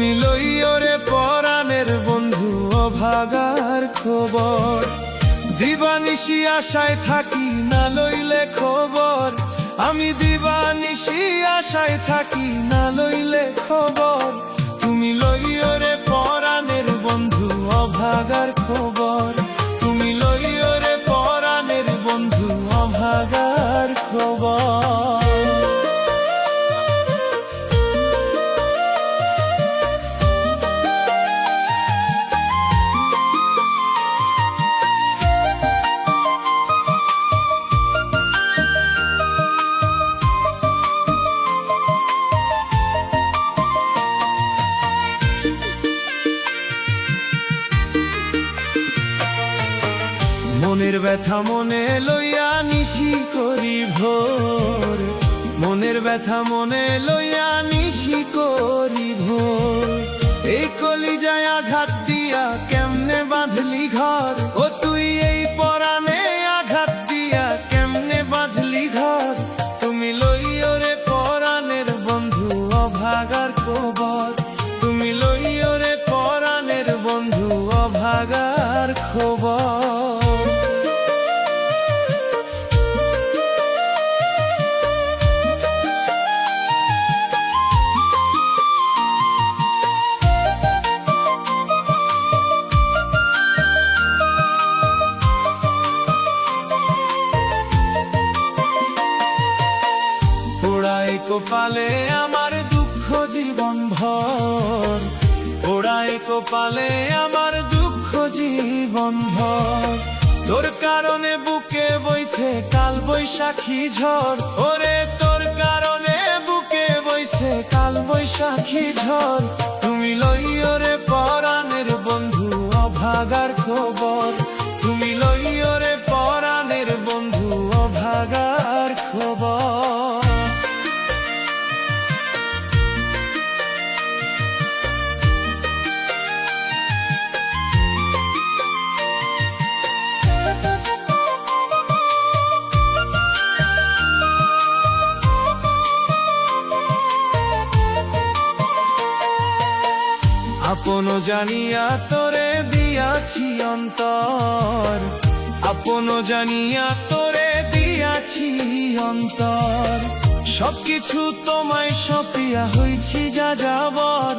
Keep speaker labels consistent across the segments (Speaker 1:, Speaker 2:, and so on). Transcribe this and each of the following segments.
Speaker 1: তুমি লইও রে পরাণের বন্ধু অভাগার খবর। দিবানিশি আশায় থাকি না লইলে খবর, আমি দিবানিশি আশায় থাকি না লইলে খবর। তুমি লইও রে পরাণের বন্ধু অভাগার খবর, তুমি লইও রে পরাণের বন্ধু অভাগার খবর। মনের ব্যথা মনে লইয়া নিশি করি ভোর, মনের ব্যথা মনে লইয়া নিশি করি ভোর। এই কলিজায় আঘাত দিয়া কেমনে বাঁধলি ঘর, ও তুই এই পরাণে আঘাত দিয়া কেমনে বাঁধলি ঘর। তুমি লইও রে পরাণের বন্ধু অভাগার খবর, তুমি লইও রে পরাণের বন্ধু অভাগার খবর। পোড়ায় কপালে আমার দুঃখ জীবন ভর, পোড়ায় কপালে আমার দুঃখ জীবন ভর। তোর কারণে বুকে বইছে কাল বৈশাখী ঝড়, ওরে তোর কারণে বুকে বইছে কাল বৈশাখী ঝড়। তুমি লইও রে পরাণের বন্ধু অভাগার খবর, তুমি লইও রে পরাণের বন্ধু অভাগার খবর। আপন জানিয়া তোরে দিয়াছি অন্তর, আপন জানিয়া তোরে দিয়াছি অন্তর। সবকিছু তোমায় সপিয়া হইছি যাযাবর,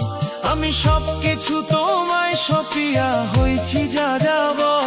Speaker 1: আমি সবকিছু তোমায় সপিয়া হইছি যাযাবর।